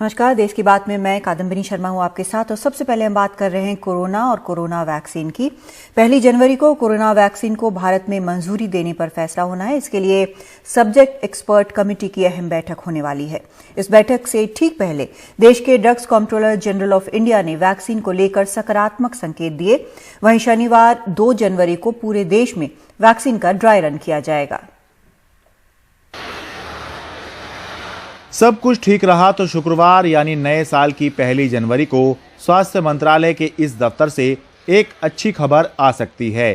नमस्कार। देश की बात में मैं कादम्बिनी शर्मा हूं आपके साथ। और सबसे पहले हम बात कर रहे हैं कोरोना और कोरोना वैक्सीन की। 1 जनवरी को कोरोना वैक्सीन को भारत में मंजूरी देने पर फैसला होना है। इसके लिए सब्जेक्ट एक्सपर्ट कमेटी की अहम बैठक होने वाली है। इस बैठक से ठीक पहले देश के drugs controller general of India ने वैक्सीन को लेकर सकारात्मक संकेत दिए। वहीं शनिवार 2 जनवरी को पूरे देश में वैक्सीन का ड्राई रन किया जाएगा। सब कुछ ठीक रहा तो शुक्रवार यानी नए साल की 1 जनवरी को स्वास्थ्य मंत्रालय के इस दफ्तर से एक अच्छी खबर आ सकती है।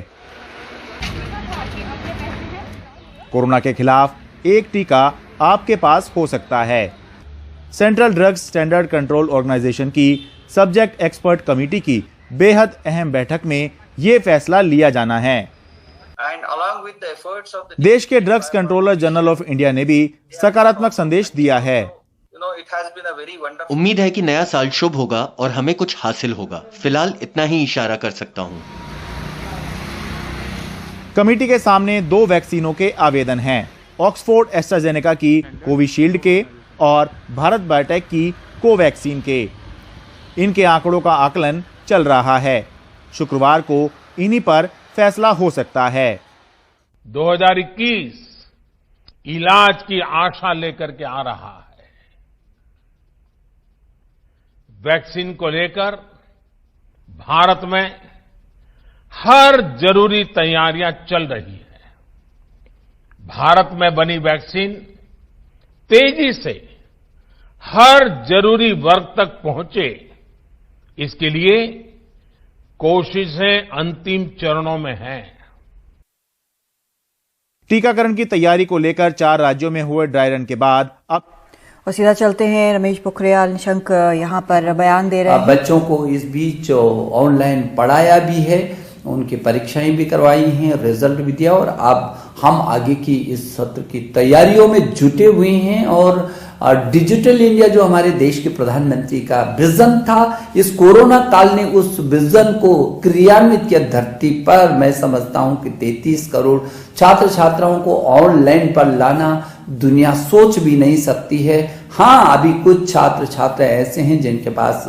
कोरोना के खिलाफ एक टीका आपके पास हो सकता है। Central drugs standard control organisation की सब्जेक्ट एक्सपर्ट कमेटी की बेहद अहम बैठक में ये फैसला लिया जाना है। देश के drugs controller general of India ने भी सकारात्मक संदेश दिया है। उम्मीद है कि नया साल शुभ होगा और हमें कुछ हासिल होगा। फिलहाल इतना ही इशारा कर सकता हूं। कमेटी के सामने 2 वैक्सीनों के आवेदन हैं। ऑक्सफोर्ड एस्ट्राजेनेका की कोविशील्ड के और भारत बायोटेक की कोवैक्सीन के। इनके आंकड़ों का आकलन चल रहा है। शुक्रवार को इन्हीं पर फैसला हो सकता है। 2021 इलाज की आशा लेकर के आ रहा है। वैक्सीन को लेकर भारत में हर जरूरी तैयारियां चल रही है। भारत में बनी वैक्सीन तेजी से हर जरूरी वर्ग तक पहुंचे, इसके लिए कोशिशें अंतिम चरणों में हैं। टीकाकरण की तैयारी को लेकर 4 राज्यों में हुए ड्राई रन के बाद अब और सीधा चलते हैं। रमेश पोखरियाल निशंक यहाँ पर बयान दे रहे हैं। बच्चों को इस बीच ऑनलाइन पढ़ाया भी है, उनकी परीक्षाएं भी करवाई हैं, रिजल्ट भी दिया और अब हम आगे की इस सत्र की तैयारियों में जुटे हुए हैं। और डिजिटल इंडिया जो हमारे देश के प्रधानमंत्री का विजन था, इस कोरोना काल ने उस विजन को क्रियान्वित किया धरती पर। मैं समझता हूं कि 33 करोड़ छात्र छात्राओं को ऑनलाइन पर लाना दुनिया सोच भी नहीं सकती है। हाँ, अभी कुछ छात्र छात्रा ऐसे हैं जिनके पास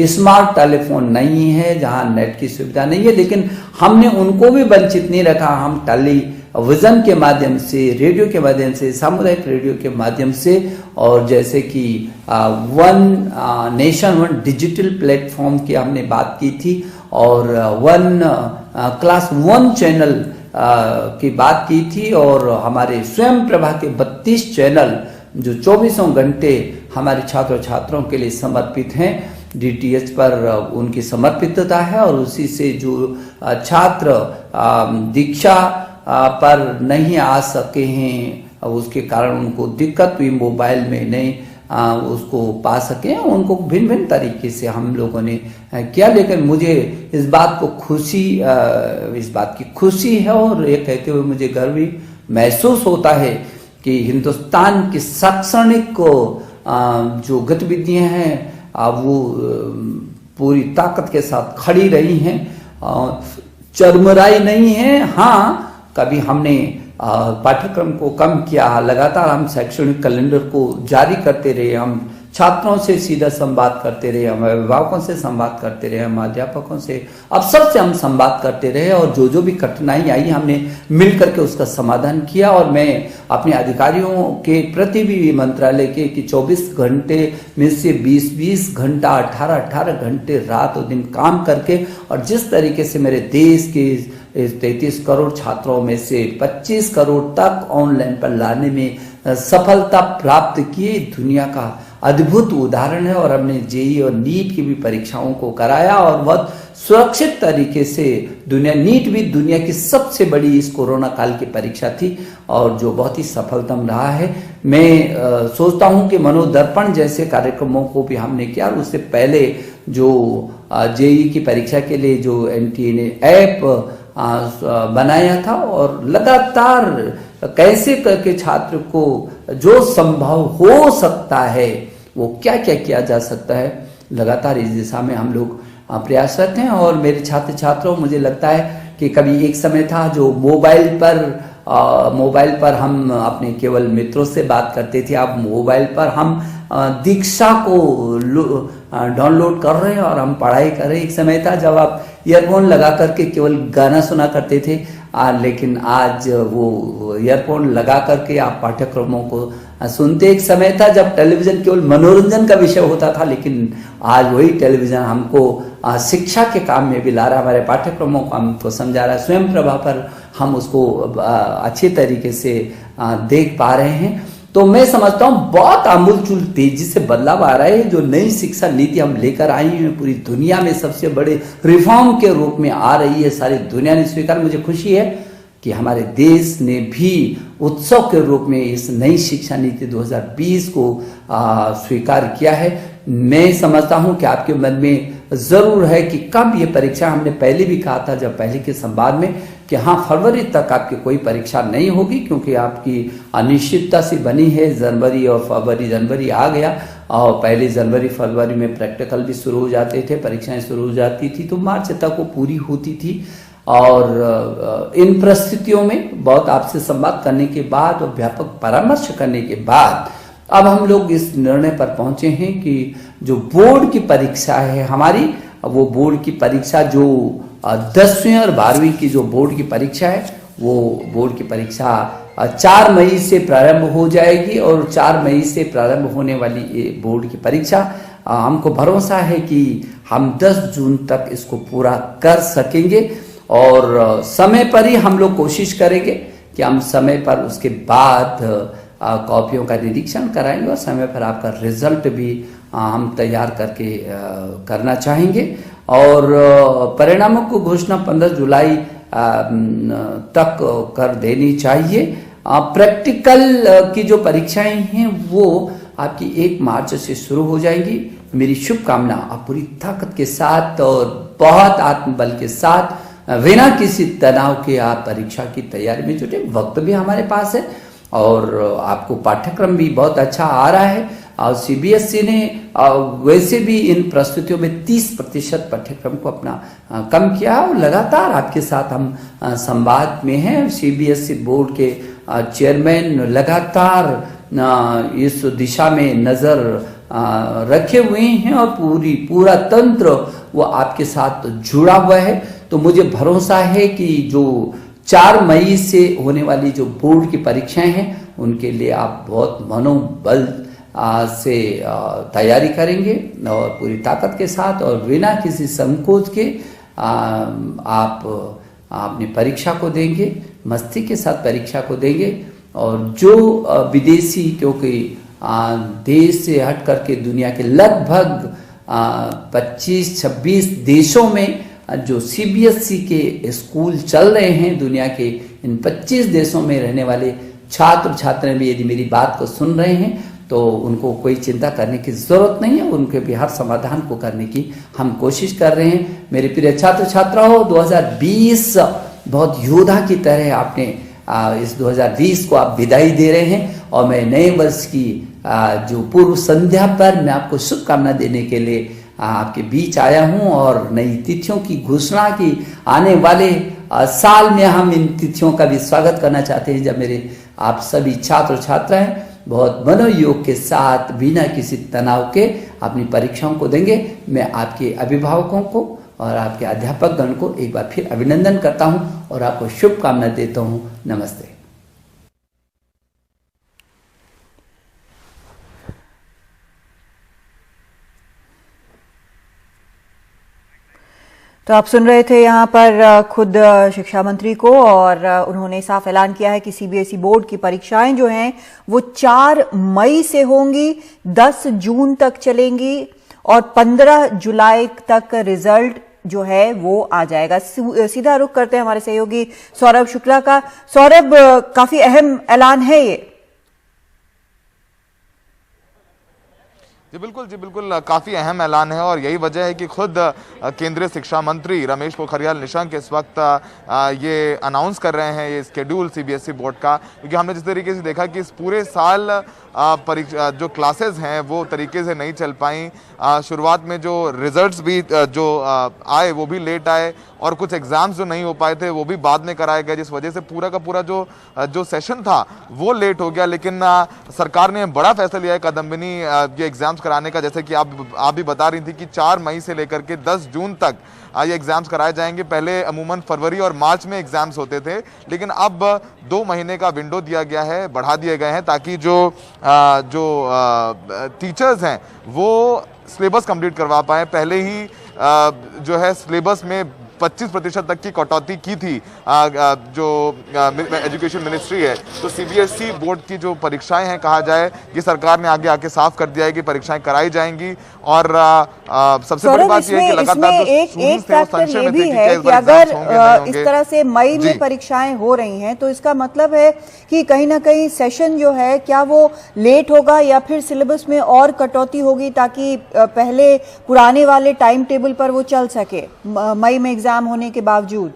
स्मार्ट टेलीफोन नहीं है, जहां नेट की सुविधा नहीं है, लेकिन हमने उनको भी वंचित नहीं रखा। हम टेलीविजन के माध्यम से, रेडियो के माध्यम से, सामुदायिक रेडियो के माध्यम से, और जैसे कि one nation one digital platform की हमने बात की थी, और क्लास 1 चैनल की बात की थी, और हमारे स्वयं प्रभा के 32 चैनल जो 24 घंटे हमारे छात्र छात्रों के लिए समर्पित हैं। DTH पर उनकी समर्पितता है, और उसी से जो छात्र दीक्षा पर नहीं आ सके हैं, उसके कारण उनको दिक्कत हुई, मोबाइल में नहीं उसको पा सके, उनको भिन्न भिन्न तरीके से हम लोगों ने किया। लेकिन मुझे इस बात की खुशी है, और ये कहते हुए मुझे गर्व भी महसूस होता है कि हिंदुस्तान की शैक्षणिक जो गतिविधियां हैं वो पूरी ताकत के साथ खड़ी रही हैं, चरमराई नहीं है। हाँ, कभी हमने पाठ्यक्रम को कम किया, लगातार हम शैक्षणिक कैलेंडर को जारी करते रहे, हम छात्रों से सीधा संवाद करते रहे, हम अभिभावकों से संवाद करते रहे, हम अध्यापकों से, अब सबसे हम संवाद करते रहे, और जो भी कठिनाई आई हमने मिलकर के उसका समाधान किया। और मैं अपने अधिकारियों के प्रति भी मंत्रालय के कि 24 घंटे में से 20-20 घंटा, 18-18 घंटे रात और दिन काम करके, और जिस तरीके से मेरे देश के 33 करोड़ छात्रों में से 25 करोड़ तक ऑनलाइन पर लाने में सफलता प्राप्त की, दुनिया का अद्भुत उदाहरण है। और हमने जेईई और नीट की भी परीक्षाओं को कराया, और बहुत सुरक्षित तरीके से नीट भी दुनिया की सबसे बड़ी इस कोरोना काल की परीक्षा थी, और जो बहुत ही सफलतम रहा है। मैं सोचता हूं कि मनोदर्पण जैसे कार्यक्रमों को भी हमने किया, और उससे पहले जो जेईई की परीक्षा के लिए जो NTA ने ऐप बनाया था, और लगातार कैसे करके छात्र को जो संभव हो सकता है वो क्या क्या किया जा सकता है, लगातार इस दिशा में हम लोग प्रयासरत हैं। और मेरे छात्र छात्रों, मुझे लगता है कि कभी एक समय था जो मोबाइल पर मोबाइल पर हम अपने केवल मित्रों से बात करते थे, अब मोबाइल पर हम दीक्षा को डाउनलोड कर रहे हैं और हम पढ़ाई कर रहे हैं। एक समय था जब आप ईयरफोन लगा करके केवल गाना सुना करते थे, लेकिन आज वो ईयरफोन लगा करके आप पाठ्यक्रमों को सुनते। एक समय था जब टेलीविजन केवल मनोरंजन का विषय होता था, लेकिन आज वही टेलीविजन हमको शिक्षा के काम में भी ला रहा है, हमारे पाठ्यक्रमों को हमको समझा रहा है। स्वयं प्रभा पर हम उसको अच्छे तरीके से देख पा रहे हैं। तो मैं समझता हूँ बहुत आमूलचूल तेजी से बदलाव आ रहा है। जो नई शिक्षा नीति हम लेकर आई हैं पूरी दुनिया में सबसे बड़े रिफॉर्म के रूप में आ रही है, सारी दुनिया ने स्वीकार। मुझे खुशी है कि हमारे देश ने भी उत्सव के रूप में इस नई शिक्षा नीति 2020 को स्वीकार किया है। मैं समझता हूं कि आपके मन में जरूर है कि कब ये परीक्षा, हमने पहले भी कहा था जब पहले के संवाद में कि हाँ फरवरी तक आपकी कोई परीक्षा नहीं होगी, क्योंकि आपकी अनिश्चितता सी बनी है। जनवरी और फरवरी, जनवरी आ गया और पहले जनवरी फरवरी में प्रैक्टिकल भी शुरू हो जाते थे, परीक्षाएं शुरू हो जाती थी, तो मार्च तक वो पूरी होती थी। और इन परिस्थितियों में बहुत आपसे संवाद करने के बाद और व्यापक परामर्श करने के बाद अब हम लोग इस निर्णय पर पहुंचे हैं कि जो बोर्ड की परीक्षा है हमारी, वो बोर्ड की परीक्षा जो 10वीं और 12वीं की जो बोर्ड की परीक्षा है, वो बोर्ड की परीक्षा 4 मई से प्रारंभ हो जाएगी। और 4 मई से प्रारंभ होने वाली ये बोर्ड की परीक्षा हमको भरोसा है कि हम 10 जून तक इसको पूरा कर सकेंगे। और समय पर ही हम लोग कोशिश करेंगे कि हम समय पर उसके बाद कॉपियों का निरीक्षण कराएंगे और समय पर आपका रिजल्ट भी हम तैयार करके करना चाहेंगे। और परिणामों को घोषणा 15 जुलाई तक कर देनी चाहिए। प्रैक्टिकल की जो परीक्षाएं हैं वो आपकी 1 मार्च से शुरू हो जाएंगी। मेरी शुभकामना, आप पूरी ताकत के साथ और बहुत आत्मबल के साथ बिना किसी तनाव के आप परीक्षा की तैयारी में जुटे। वक्त भी हमारे पास है और आपको पाठ्यक्रम भी बहुत अच्छा आ रहा है। और सीबीएसई ने वैसे भी इन प्रस्तुतियों में 30% पाठ्यक्रम को अपना कम किया और लगातार आपके साथ हम संवाद में हैं। सीबीएसई बोर्ड के चेयरमैन लगातार इस दिशा में नजर रखे हुए हैं और पूरा तंत्र वो आपके साथ जुड़ा हुआ है। तो मुझे भरोसा है कि जो 4 मई से होने वाली जो बोर्ड की परीक्षाएं हैं उनके लिए आप बहुत मनोबल से तैयारी करेंगे और पूरी ताकत के साथ और बिना किसी संकोच के आप अपनी परीक्षा को देंगे, मस्ती के साथ परीक्षा को देंगे। और जो विदेशी, क्योंकि देश से हट करके दुनिया के लगभग 25-26 देशों में जो सीबीएसई के स्कूल चल रहे हैं, दुनिया के इन 25 देशों में रहने वाले छात्र छात्राएं भी यदि मेरी बात को सुन रहे हैं तो उनको कोई चिंता करने की जरूरत नहीं है। उनके भी हर समाधान को करने की हम कोशिश कर रहे हैं। मेरे प्रिय छात्र छात्राओं, 2020 बहुत योद्धा की तरह आपने इस 2020 को आप विदाई दे रहे हैं और मैं नए वर्ष की जो पूर्व संध्या पर मैं आपको शुभकामना देने के लिए आपके बीच आया हूं और नई तिथियों की घोषणा की आने वाले साल में हम इन तिथियों का भी स्वागत करना चाहते हैं, जब मेरे आप सभी छात्र छात्राएं बहुत मनोयोग के साथ बिना किसी तनाव के अपनी परीक्षाओं को देंगे। मैं आपके अभिभावकों को और आपके अध्यापक गण को एक बार फिर अभिनंदन करता हूं और आपको शुभकामना देता हूं। नमस्ते। तो आप सुन रहे थे यहाँ पर खुद शिक्षा मंत्री को, और उन्होंने साफ ऐलान किया है कि सीबीएसई बोर्ड की परीक्षाएं जो हैं वो 4 मई से होंगी, 10 जून तक चलेंगी और 15 जुलाई तक रिजल्ट जो है वो आ जाएगा। सीधा रुख करते हैं हमारे सहयोगी सौरभ शुक्ला का। सौरभ, काफी अहम ऐलान है ये। जी बिल्कुल काफ़ी अहम ऐलान है और यही वजह है कि खुद केंद्रीय शिक्षा मंत्री रमेश पोखरियाल निशंक इस वक्त ये अनाउंस कर रहे हैं ये स्केड्यूल सीबीएसई बोर्ड का, क्योंकि हमने जिस तरीके से देखा कि इस पूरे साल परीक्षा जो क्लासेस हैं वो तरीके से नहीं चल पाई। शुरुआत में जो रिजल्ट्स भी जो आए वो भी लेट आए और कुछ एग्जाम्स जो नहीं हो पाए थे वो भी बाद में कराए गए, जिस वजह से पूरा का पूरा जो सेशन था वो लेट हो गया। लेकिन सरकार ने बड़ा फैसला लिया है कादम्बिनी ये एग्जाम्स कराने का। जैसे कि आप भी बता रही थी कि 4 मई से लेकर के 10 जून तक ये एग्जाम्स कराए जाएंगे। पहले अमूमन फरवरी और मार्च में एग्जाम्स होते थे, लेकिन अब 2 महीने का विंडो दिया गया है, बढ़ा दिए गए हैं, ताकि जो टीचर्स हैं वो सिलेबस कंप्लीट करवा पाए। पहले ही जो है सिलेबस में 25% तक की कटौती की थी जो एजुकेशन मिनिस्ट्री है। तो सीबीएसई बोर्ड की जो परीक्षाएं हैं, कहा जाए ये सरकार ने आगे आके साफ कर दिया है कि परीक्षाएं कराई जाएंगी। और सबसे बड़ी बात यह है कि लगातार जो एक फैक्टर ये भी है कि अगर इस तरह से मई में परीक्षाएं हो रही हैं तो इसका मतलब है कि कहीं ना कहीं सेशन जो है क्या वो लेट होगा या फिर सिलेबस में और कटौती होगी ताकि पहले पुराने वाले टाइम टेबल पर वो चल सके मई में एग्जाम होने के बावजूद।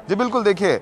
जी बिल्कुल, देखिए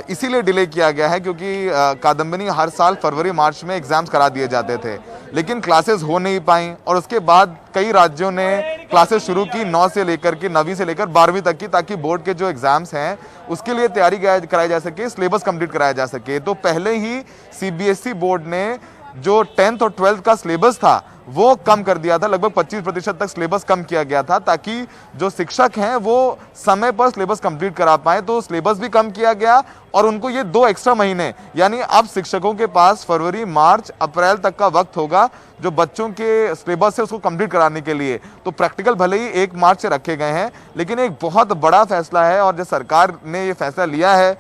इसीलिए डिले किया गया है क्योंकि कादम्बिनी हर साल फरवरी मार्च में एग्जाम्स करा दिए जाते थे, लेकिन क्लासेस हो नहीं पाई और उसके बाद कई राज्यों ने क्लासेस शुरू की 9 से लेकर के 9वीं से लेकर 12वीं तक की, ताकि बोर्ड के जो एग्जाम्स हैं उसके लिए तैयारी कराई जा सके, सिलेबस कंप्लीट कराया जा सके। तो पहले ही सीबीएसई बोर्ड ने जो 10th और 12th का सिलेबस था वो कम कर दिया था, लगभग 25% तक सिलेबस कम किया गया था, ताकि जो शिक्षक हैं वो समय पर सिलेबस कंप्लीट करा पाए। तो सिलेबस भी कम किया गया और उनको ये 2 एक्स्ट्रा महीने, यानी अब शिक्षकों के पास फरवरी, मार्च, अप्रैल तक का वक्त होगा जो बच्चों के सिलेबस है उसको कंप्लीट कराने के लिए। तो प्रैक्टिकल भले ही 1 मार्च से रखे गए हैं, लेकिन एक बहुत बड़ा फैसला है और जो सरकार ने ये फैसला लिया है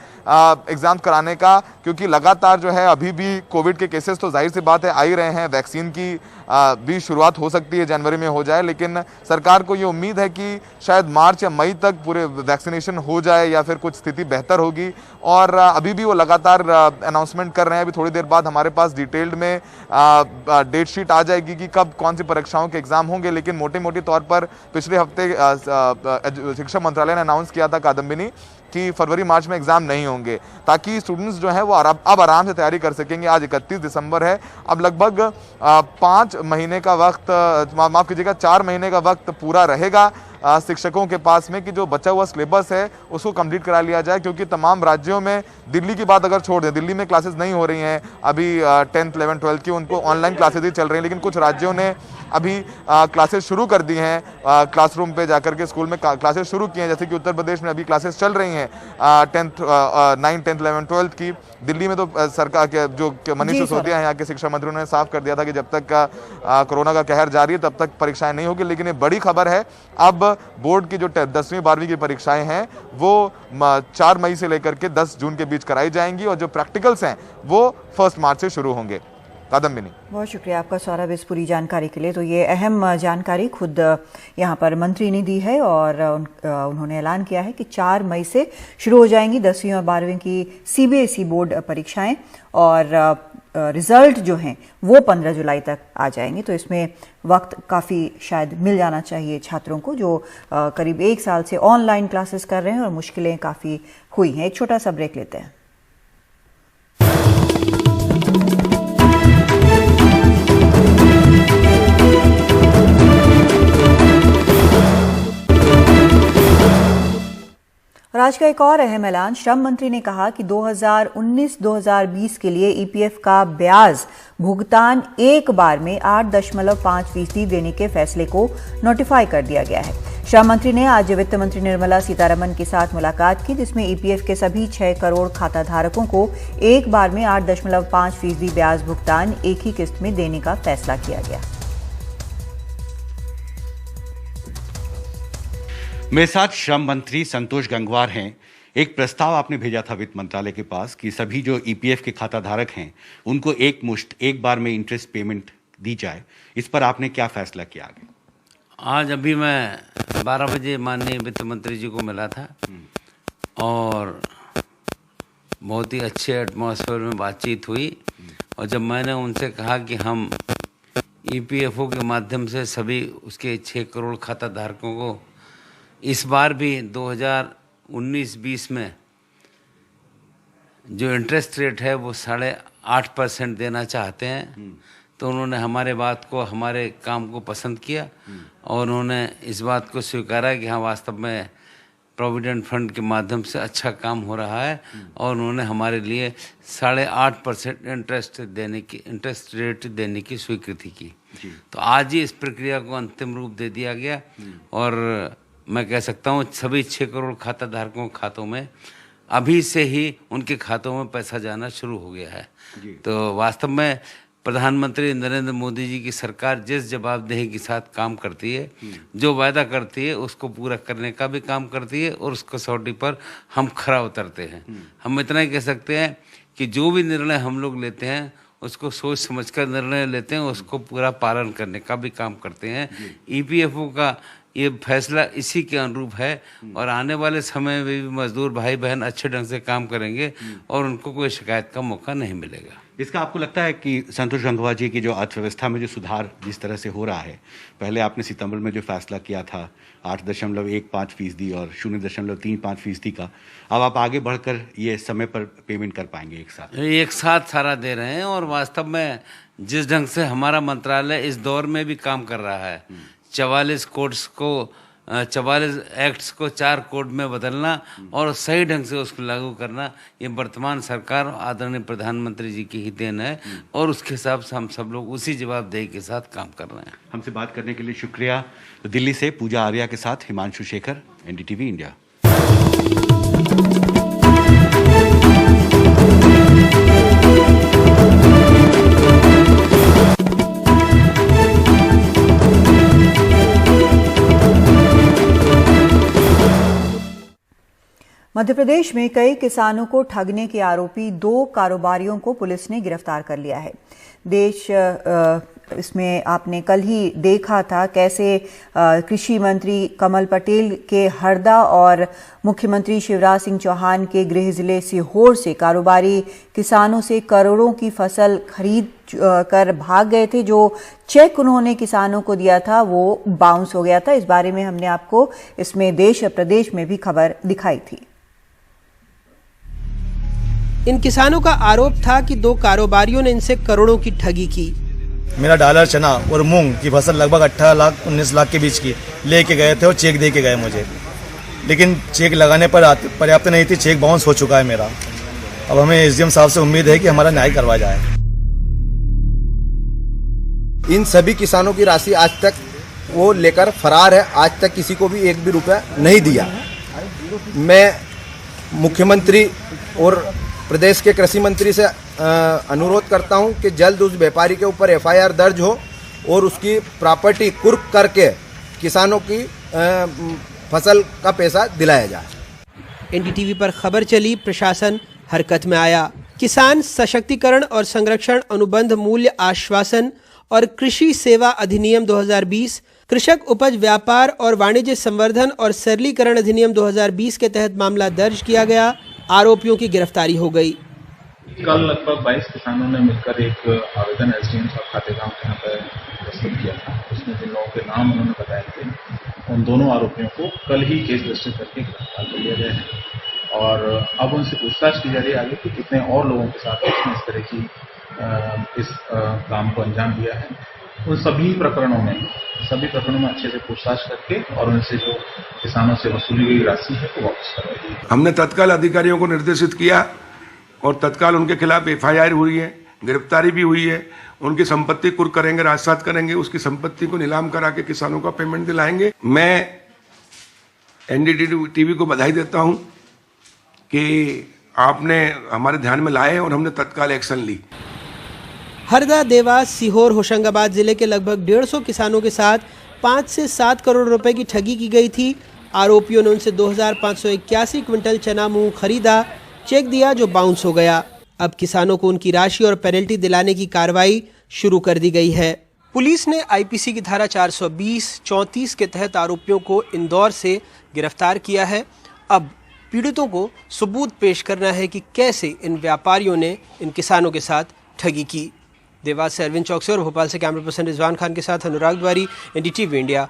एग्जाम कराने का, क्योंकि लगातार जो है अभी भी कोविड के केसेस तो जाहिर सी बात है आ ही रहे हैं। वैक्सीन की भी शुरुआत हो सकती है, जनवरी में हो जाए, लेकिन सरकार को ये उम्मीद है कि शायद मार्च या मई तक पूरे वैक्सीनेशन हो जाए या फिर कुछ स्थिति बेहतर होगी। और अभी भी वो लगातार अनाउंसमेंट कर रहे हैं। अभी थोड़ी देर बाद हमारे पास डिटेल्ड में डेट शीट आ जाएगी कि कब कौन सी परीक्षाओं के एग्जाम होंगे, लेकिन मोटे तौर पर पिछले हफ्ते शिक्षा मंत्रालय ने अनाउंस किया था कादम्बिनी कि फरवरी मार्च में एग्जाम नहीं होंगे, ताकि स्टूडेंट्स जो है वो अब आराम से तैयारी कर सकेंगे। आज 31 दिसंबर है, अब लगभग 5 महीने का वक्त, माफ कीजिएगा 4 महीने का वक्त पूरा रहेगा शिक्षकों के पास में कि जो बचा हुआ सिलेबस है उसको कंप्लीट करा लिया जाए। क्योंकि तमाम राज्यों में, दिल्ली की बात अगर छोड़ दें, दिल्ली में क्लासेस नहीं हो रही हैं अभी 10th, 11th, 12th की, उनको ऑनलाइन क्लासेस ही चल रही हैं, लेकिन कुछ राज्यों ने अभी क्लासेस शुरू कर दी हैं, क्लासरूम पे जाकर के स्कूल में क्लासेस शुरू की हैं। जैसे कि उत्तर प्रदेश में अभी क्लासेस चल रही हैं 9th, 10th, 11th, 12th की। दिल्ली में तो सरकार के जो मनीष सिसोदिया हैं यहाँ के शिक्षा मंत्री, उन्होंने साफ कर दिया था कि जब तक कोरोना का कहर जारी है तब तक परीक्षाएं नहीं होगी। लेकिन ये बड़ी खबर है, अब बोर्ड की जो 10वीं 12वीं की परीक्षाएं हैं वो 4 मई से लेकर के 10 जून के बीच कराई जाएंगी और जो प्रैक्टिकल्स हैं वो 1 मार्च से शुरू होंगे। कादम्बिनी, बहुत शुक्रिया आपका सौरभ इस पूरी जानकारी के लिए। तो ये अहम जानकारी खुद यहाँ पर मंत्री ने दी है और उन्होंने ऐलान किया है कि 4 मई से शुरू हो जाएंगी 10वीं और 12वीं की सीबीएसई बोर्ड परीक्षाएं और रिजल्ट जो हैं वो 15 जुलाई तक आ जाएंगे। तो इसमें वक्त काफ़ी शायद मिल जाना चाहिए छात्रों को जो करीब 1 साल से ऑनलाइन क्लासेस कर रहे हैं और मुश्किलें काफ़ी हुई हैं। एक छोटा सा ब्रेक लेते हैं। और आज का एक और अहम ऐलान, श्रम मंत्री ने कहा कि 2019-2020 के लिए ईपीएफ का ब्याज भुगतान एक बार में 8.5% देने के फैसले को नोटिफाई कर दिया गया है। श्रम मंत्री ने आज वित्त मंत्री निर्मला सीतारमण के साथ मुलाकात की, जिसमें ईपीएफ के सभी 6 करोड़ खाता धारकों को एक बार में 8.5% ब्याज भुगतान एक ही किस्त में देने का फैसला किया गया। मेरे साथ श्रम मंत्री संतोष गंगवार हैं। एक प्रस्ताव आपने भेजा था वित्त मंत्रालय के पास कि सभी जो ईपीएफ के खाता धारक हैं उनको एक बार में इंटरेस्ट पेमेंट दी जाए। इस पर आपने क्या फैसला किया आगे? आज अभी मैं 12 बजे माननीय वित्त मंत्री जी को मिला था और बहुत ही अच्छे एटमॉस्फेयर में बातचीत हुई। और जब मैंने उनसे कहा कि हम ईपीएफओ के माध्यम से सभी उसके 6 करोड़ खाता धारकों को इस बार भी 2019-20 में जो इंटरेस्ट रेट है वो 8.5% देना चाहते हैं, तो उन्होंने हमारे बात को, हमारे काम को पसंद किया और उन्होंने इस बात को स्वीकारा कि हाँ वास्तव में प्रोविडेंट फंड के माध्यम से अच्छा काम हो रहा है और उन्होंने हमारे लिए 8.5% इंटरेस्ट रेट देने की स्वीकृति की। तो आज ही इस प्रक्रिया को अंतिम रूप दे दिया गया और मैं कह सकता हूँ सभी 6 करोड़ खाता धारकों के खातों में अभी से ही उनके खातों में पैसा जाना शुरू हो गया है। तो वास्तव में प्रधानमंत्री नरेंद्र मोदी जी की सरकार जिस जवाबदेही के साथ काम करती है, जो वायदा करती है उसको पूरा करने का भी काम करती है और उस कसौटी पर हम खरा उतरते हैं। हम इतना ही कह सकते हैं कि जो भी निर्णय हम लोग लेते हैं उसको सोच समझकर निर्णय लेते हैं, उसको पूरा पालन करने का भी काम करते हैं। ईपीएफओ का ये फैसला इसी के अनुरूप है और आने वाले समय में भी मजदूर भाई बहन अच्छे ढंग से काम करेंगे और उनको कोई शिकायत का मौका नहीं मिलेगा। इसका आपको लगता है कि संतोष गंगवार जी की जो अर्थव्यवस्था में जो सुधार जिस तरह से हो रहा है, पहले आपने सितंबर में जो फैसला किया था 8.15% और 0.35% का, अब आप आगे बढ़कर ये समय पर पेमेंट कर पाएंगे एक साथ सारा दे रहे हैं और वास्तव में जिस ढंग से हमारा मंत्रालय इस दौर में भी काम कर रहा है, 44 एक्ट्स को 4 कोड में बदलना और सही ढंग से उसको लागू करना, ये वर्तमान सरकार आदरणीय प्रधानमंत्री जी की ही देन है और उसके हिसाब से हम सब लोग उसी जवाबदेही के साथ काम कर रहे हैं। हमसे बात करने के लिए शुक्रिया। तो दिल्ली से पूजा आर्या के साथ हिमांशु शेखर, एनडीटीवी इंडिया। मध्य प्रदेश में कई किसानों को ठगने के आरोपी 2 कारोबारियों को पुलिस ने गिरफ्तार कर लिया है। इसमें आपने कल ही देखा था कैसे कृषि मंत्री कमल पटेल के हरदा और मुख्यमंत्री शिवराज सिंह चौहान के गृह जिले सीहोर से कारोबारी किसानों से करोड़ों की फसल खरीद कर भाग गए थे। जो चेक उन्होंने किसानों को दिया था वो बाउंस हो गया था। इस बारे में हमने आपको इसमें देश प्रदेश में भी खबर दिखाई थी। इन किसानों का आरोप था कि 2 कारोबारियों ने इनसे करोड़ों की ठगी की। मेरा डालर चना और मूंग की फसल लगभग 18 लाख 19 लाख के बीच की लेके गए थे और चेक दे के गए मुझे, लेकिन चेक लगाने पर पर्याप्त नहीं थी। चेक बाउंस हो चुका है मेरा। अब हमें एसडीएम साहब से उम्मीद है कि हमारा न्याय करवाया जाए। इन सभी किसानों की राशि आज तक वो लेकर फरार है। आज तक किसी को भी 1 भी रुपया नहीं दिया। मैं मुख्यमंत्री और प्रदेश के कृषि मंत्री से अनुरोध करता हूं कि जल्द उस व्यापारी के ऊपर एफआईआर दर्ज हो और उसकी प्रॉपर्टी कुर्क करके किसानों की फसल का पैसा दिलाया जाए। एनडीटीवी पर खबर चली, प्रशासन हरकत में आया। किसान सशक्तिकरण और संरक्षण अनुबंध मूल्य आश्वासन और कृषि सेवा अधिनियम 2020, कृषक उपज व्यापार और वाणिज्य संवर्धन और सरलीकरण अधिनियम 2020 के तहत मामला दर्ज किया गया। आरोपियों की गिरफ्तारी हो गई। कल लगभग 22 किसानों ने मिलकर एक आवेदन एसडीएम साहब खातेगांव के यहाँ पर प्रस्तुत किया था। उसमें जिन लोगों के नाम उन्होंने बताए थे, उन दोनों आरोपियों को कल ही केस रजिस्टर करके गिरफ्तार कर लिया गया है और अब उनसे पूछताछ की जा रही है आगे कि कितने और लोगों के साथ उसने इस तरह की इस काम को अंजाम दिया है। उन सभी प्रकरणों में अच्छे से पूछताछ करके और उनसे जो किसानों से वसूली गई राशि है वो वापस करवाई। हमने तत्काल अधिकारियों को निर्देशित किया और तत्काल उनके खिलाफ एफआईआर हुई है, गिरफ्तारी भी हुई है। उनकी संपत्ति कुर्क करेंगे, राजसात करेंगे, उसकी संपत्ति को नीलाम करा के किसानों का पेमेंट दिलाएंगे। मैं एनडीटीवी को बधाई देता हूं कि आपने हमारे ध्यान में लाए और हमने तत्काल एक्शन ली। हरदा, देवास, सीहोर, होशंगाबाद जिले के लगभग 150 किसानों के साथ 5 से 7 करोड़ रुपए की ठगी की गई थी। आरोपियों ने उनसे 2581 क्विंटल चना मूंग खरीदा, चेक दिया जो बाउंस हो गया। अब किसानों को उनकी राशि और पेनल्टी दिलाने की कार्रवाई शुरू कर दी गई है। पुलिस ने आईपीसी की धारा 420-34 के तहत आरोपियों को इंदौर से गिरफ्तार किया है। अब पीड़ितों को सबूत पेश करना है कि कैसे इन व्यापारियों ने इन किसानों के साथ ठगी की। देवास से अरविंद चौकसी और भोपाल से कैमरा पर्सन रिजवान खान के साथ अनुराग द्वारी, एनडीटीवी इंडिया।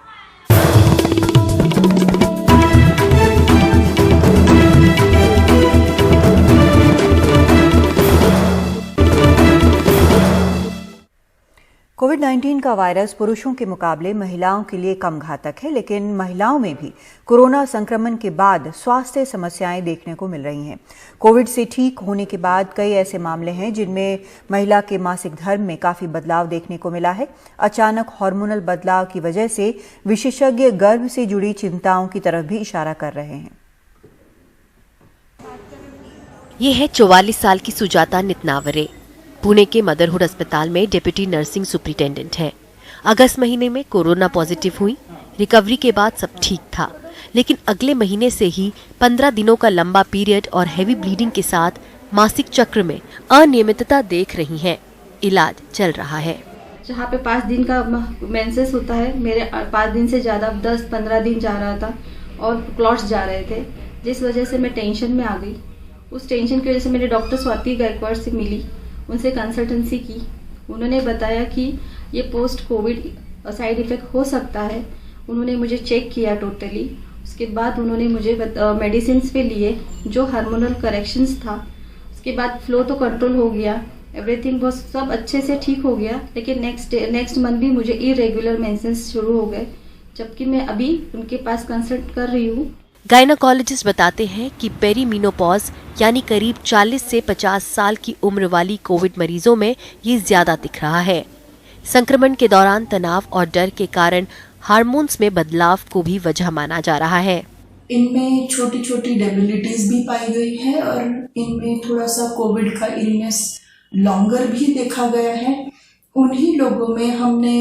कोविड-19 का वायरस पुरुषों के मुकाबले महिलाओं के लिए कम घातक है, लेकिन महिलाओं में भी कोरोना संक्रमण के बाद स्वास्थ्य समस्याएं देखने को मिल रही हैं। कोविड से ठीक होने के बाद कई ऐसे मामले हैं जिनमें महिला के मासिक धर्म में काफी बदलाव देखने को मिला है। अचानक हार्मोनल बदलाव की वजह से विशेषज्ञ गर्भ से जुड़ी चिंताओं की तरफ भी इशारा कर रहे हैं। ये है 44 साल की सुजाता नितनावरे। पुणे के मदरहुड अस्पताल में डिप्टी नर्सिंग सुपरिटेंडेंट है। अगस्त महीने में कोरोना पॉजिटिव हुई। रिकवरी के बाद सब ठीक था, लेकिन अगले महीने से ही 15 दिनों का लंबा पीरियड और हेवी ब्लीडिंग के साथ मासिक चक्र में अनियमितता देख रही हैं। इलाज चल रहा है। जहाँ पे 5 दिन का मेंसेस होता है, मेरे 5 दिन से ज़्यादा 10-15 दिन जा रहा था और क्लॉट्स जा रहे थे, जिस वजह से मैं टेंशन में आ गई। उस टेंशन की वजह से मैंने डॉक्टर स्वाति गायकवाड़ से मिली, उनसे कंसल्टेंसी की। उन्होंने बताया कि ये पोस्ट कोविड साइड इफ़ेक्ट हो सकता है। उन्होंने मुझे चेक किया टोटली। उसके बाद उन्होंने मुझे मेडिसिन पे लिए जो हार्मोनल करेक्शंस था। उसके बाद फ्लो तो कंट्रोल हो गया, एवरीथिंग बहुत सब अच्छे से ठीक हो गया। लेकिन नेक्स्ट मंथ भी मुझे इरेगुलर मेंसेस शुरू हो गए, जबकि मैं अभी उनके पास कंसल्ट कर रही हूँ। गायनोकोलॉजिस्ट बताते हैं कि पेरीमीनोपॉज यानी करीब 40 से 50 साल की उम्र वाली कोविड मरीजों में ये ज्यादा दिख रहा है। संक्रमण के दौरान तनाव और डर के कारण हार्मोन्स में बदलाव को भी वजह माना जा रहा है। इनमें छोटी छोटी डेबिलिटीज भी पाई गई है और इनमें थोड़ा सा कोविड का इलनेस लॉन्गर भी देखा गया है। उन्हीं लोगों में हमने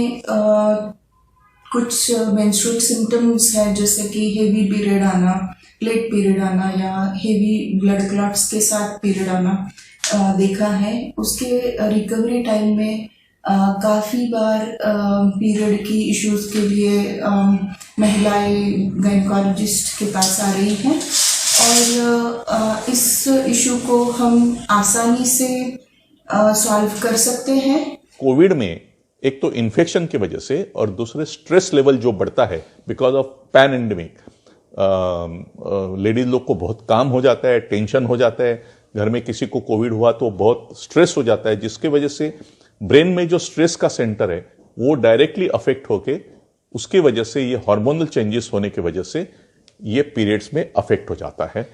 कुछ मेंस्ट्रुअल सिम्टम्स है, जैसे कि हेवी पीरियड आना, लेट पीरियड आना या हेवी ब्लड क्लॉट्स के साथ पीरियड आना देखा है। उसके रिकवरी टाइम में काफ़ी बार पीरियड की इश्यूज के लिए महिलाएं गायनोकोलॉजिस्ट के पास आ रही हैं और इस इशू को हम आसानी से सॉल्व कर सकते हैं। कोविड में एक तो इन्फेक्शन की वजह से और दूसरे स्ट्रेस लेवल जो बढ़ता है बिकॉज ऑफ पैंडेमिक, लेडीज लोग को बहुत काम हो जाता है, टेंशन हो जाता है। घर में किसी को कोविड हुआ तो बहुत स्ट्रेस हो जाता है, जिसके वजह से ब्रेन में जो स्ट्रेस का सेंटर है वो डायरेक्टली अफेक्ट होके उसके वजह से ये हार्मोनल चेंजेस होने की वजह से ये पीरियड्स में अफेक्ट हो जाता है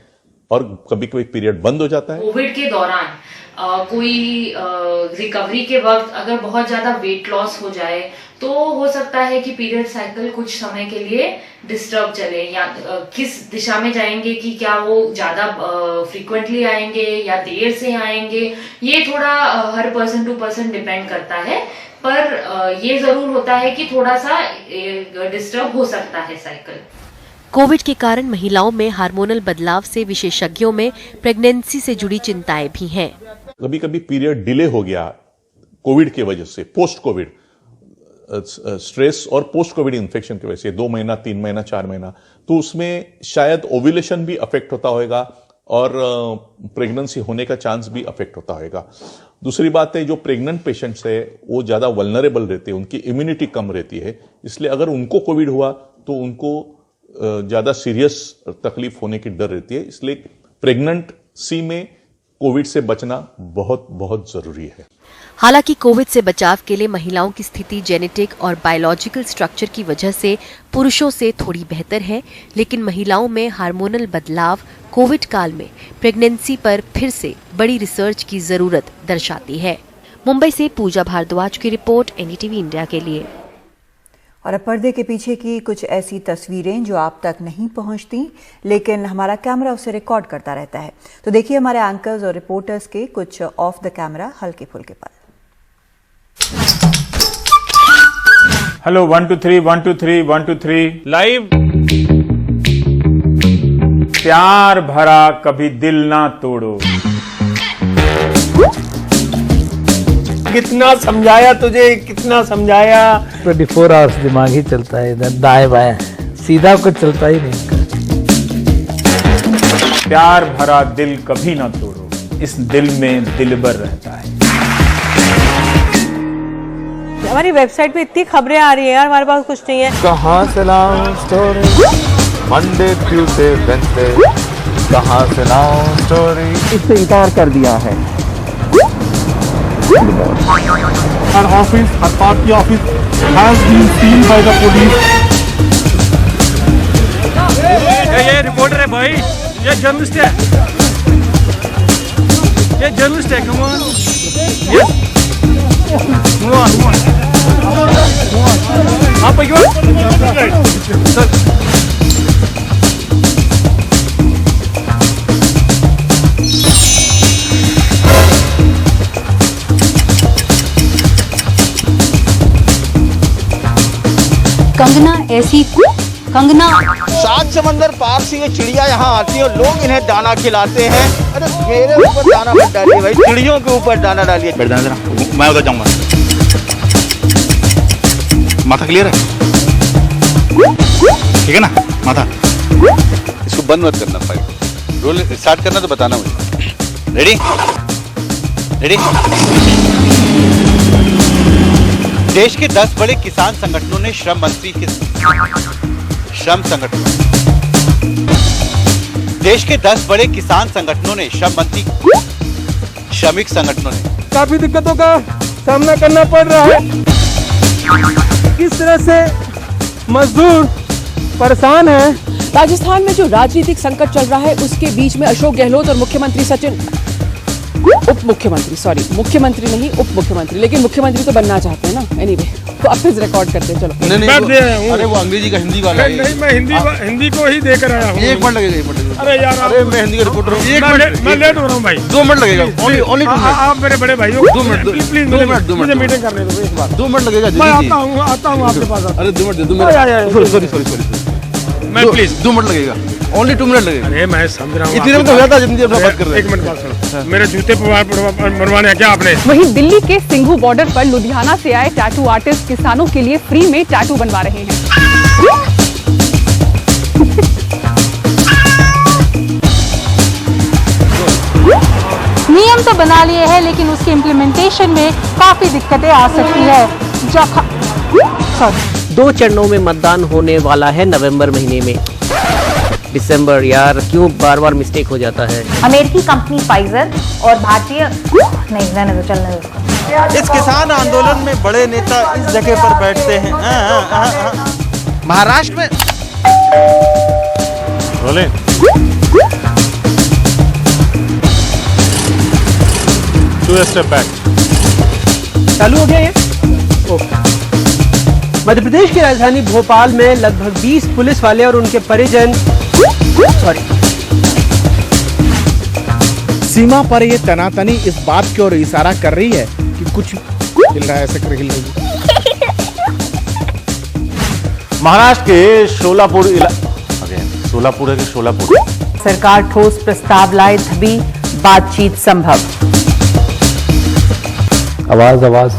और कभी कभी पीरियड बंद हो जाता है। कोविड के दौरान कोई रिकवरी के वक्त अगर बहुत ज्यादा वेट लॉस हो जाए तो हो सकता है कि पीरियड साइकिल कुछ समय के लिए डिस्टर्ब चले, या किस दिशा में जाएंगे कि क्या वो ज्यादा फ्रीक्वेंटली आएंगे या देर से आएंगे, ये थोड़ा हर पर्सन टू पर्सन डिपेंड करता है। पर ये जरूर होता है कि थोड़ा सा डिस्टर्ब हो सकता है साइकिल। कोविड के कारण महिलाओं में हार्मोनल बदलाव से विशेषज्ञों में प्रेगनेंसी से जुड़ी चिंताएं भी हैं। कभी कभी पीरियड डिले हो गया कोविड की वजह से, पोस्ट कोविड स्ट्रेस और पोस्ट कोविड इन्फेक्शन की वजह से 2 महीना, 3 महीना, 4 महीना, तो उसमें शायद ओव्यूलेशन भी अफेक्ट होता होगा और प्रेगनेंसी होने का चांस भी अफेक्ट होता होगा। दूसरी बात है, जो प्रेग्नेंट पेशेंट्स है वो ज्यादा वल्नरेबल रहते हैं, उनकी इम्यूनिटी कम रहती है, इसलिए अगर उनको कोविड हुआ तो उनको ज्यादा सीरियस तकलीफ होने की डर रहती है। इसलिए प्रेग्नेंसी में कोविड से बचना बहुत बहुत जरूरी है। हालांकि कोविड से बचाव के लिए महिलाओं की स्थिति जेनेटिक और बायोलॉजिकल स्ट्रक्चर की वजह से पुरुषों से थोड़ी बेहतर है, लेकिन महिलाओं में हार्मोनल बदलाव कोविड काल में प्रेगनेंसी पर फिर से बड़ी रिसर्च की जरूरत दर्शाती है। मुंबई से पूजा भारद्वाज की रिपोर्ट, एनडीटीवी इंडिया के लिए। और अब पर्दे के पीछे की कुछ ऐसी तस्वीरें जो आप तक नहीं पहुंचती, लेकिन हमारा कैमरा उसे रिकॉर्ड करता रहता है। तो देखिए हमारे एंकर्स और रिपोर्टर्स के कुछ ऑफ द कैमरा हल्के फुल्के पल। Hello 1 2 3 1 2 3 1 2 3 live. प्यार भरा कभी दिल ना तोड़ो। कितना समझाया तुझे, कितना समझाया। 24 आवर्स दिमाग ही चलता है, इधर दाएं बाएं, सीधा कुछ चलता ही नहीं। प्यार भरा दिल कभी ना तोड़ो, इस दिल में दिलबर रहता है। हमारी वेबसाइट पे इतनी खबरें आ रही है यार, हमारे पास कुछ नहीं है। कहाँ से लाऊं स्टोरी, मंडे ट्यूसडे वेडनेसडे, कहाँ से लाऊं स्टोरी। इससे इनकार कर दिया है। Her office, her party office has been sealed by the police. ये रिपोर्टर है भाई, ये जर्नलिस्ट है, ये जर्नलिस्ट है, come on, yes, move on, आप क्यों? कंगना ऐसी कंगना सात समंदर पार से ये चिड़िया यहाँ आती है और लोग इन्हें दाना खिलाते हैं। अरे मेरे ऊपर दाना मत डालिए भाई, चिड़ियों के ऊपर दाना डालिए। बैठ जाना जरा, मैं उधर जाऊंगा। माथा क्लियर है, ठीक है ना माथा? इसको बंद मत करना, फाइल रोल स्टार्ट करना तो बताना मुझे। Ready ready. देश के 10 बड़े किसान संगठनों ने श्रम मंत्री के देश के 10 बड़े किसान संगठनों ने श्रमिक संगठनों ने काफी दिक्कतों का सामना करना पड़ रहा है। किस तरह से मजदूर परेशान हैं। राजस्थान में जो राजनीतिक संकट चल रहा है उसके बीच में अशोक गहलोत और मुख्यमंत्री सचिन मुख्यमंत्री नहीं उप मुख्यमंत्री, लेकिन मुख्यमंत्री तो बनना चाहते हैं ना। एनीवे, तो अब फिर रिकॉर्ड करते हैं। चलो नहीं, अरे वो अंग्रेजी का हिंदी वाला है। नहीं, मैं हिंदी को ही देकर आया हूँ। एक मिनट लगेगा, एक मिनट। अरे यार, अरे मैं हिंदी का रिपोर्टर हूँ। मैं लेट हो रहा हूँ भाई। 2 मिनट लगेगा, ओनली 2 मिनट। आप मेरे बड़े भाई हो, 2 मिनट, प्लीज मुझे मीटिंग करने दो एक बार। 2 मिनट लगेगा। मैं आता हूँ आपके पास। अरे 2 मिनट, सॉरी मैं प्लीज 2 मिनट लगेगा, ओनली 2 मिनट लगेगा। अरे मैं समझ रहा हूँ, इतने में तो हुआ था जिंदगी अपना बात कर रहे हैं। 1 मिनट बात सुनो, मेरे जूते मरवाने हैं क्या आपने? वहीं दिल्ली के सिंघू बॉर्डर पर लुधियाना से आए टैटू आर्टिस्ट किसानों के लिए फ्री में टैटू बनवा रहे हैं। नियम तो बना लिए हैं, लेकिन उसके इम्प्लीमेंटेशन में काफी दिक्कतें आ सकती है। 2 चरणों में मतदान होने वाला है नवंबर महीने में। दिसंबर, यार क्यों बार बार मिस्टेक हो जाता है। अमेरिकी कंपनी फाइजर और भारतीय नहीं, रहने दो, चलने दो। इस किसान आंदोलन में बड़े नेता इस जगह पर बैठते हैं। महाराष्ट्र में बोले टू स्टेप बैक। चालू हो गया ये? मध्य प्रदेश की राजधानी भोपाल में लगभग 20 पुलिस वाले और उनके परिजन सीमा पर ये तनातनी इस बात की ओर इशारा कर रही है कि कुछ हिल रहा है, ऐसे कर हिल रही है। महाराष्ट्र के सोलापुर सोलापुर है कि सोलापुर। सरकार ठोस प्रस्ताव लाए तभी बातचीत संभव। आवाज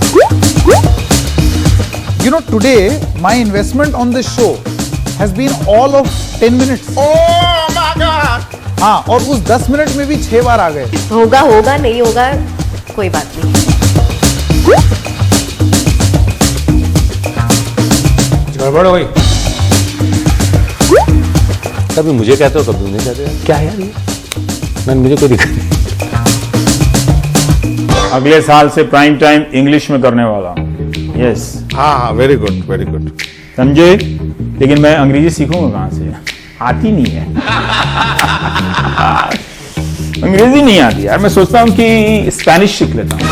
You know, today my investment on this show has been all of 10 minutes. Oh my God! हाँ, और उस 10 मिनट में भी 6 बार आ गए। होगा नहीं होगा कोई बात नहीं। गड़बड़ हो गई। कभी मुझे कहते हो, कभी उन्हें कहते हो। क्या है यार ये? मैंने मुझे कोई दिक्कत नहीं। अगले साल से प्राइम टाइम इंग्लिश में करने वाला हूँ। यस, हाँ, वेरी गुड, वेरी गुड। समझे? लेकिन मैं अंग्रेजी सीखूंगा कहाँ से? आती नहीं है। अंग्रेजी नहीं आती यार। मैं सोचता हूँ कि स्पेनिश सीख लेता हूँ।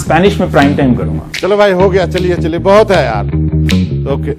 स्पेनिश में प्राइम टाइम करूंगा। चलो भाई, हो गया, चलिए बहुत है यार। ओके।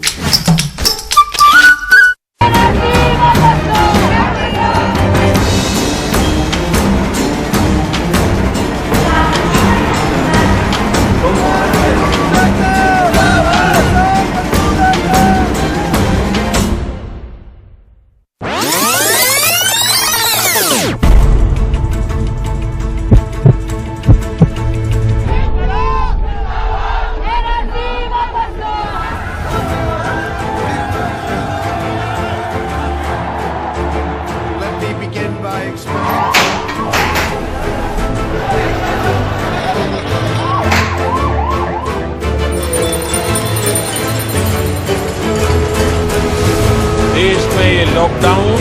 देश में ये लॉकडाउन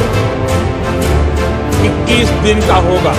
21 दिन का होगा।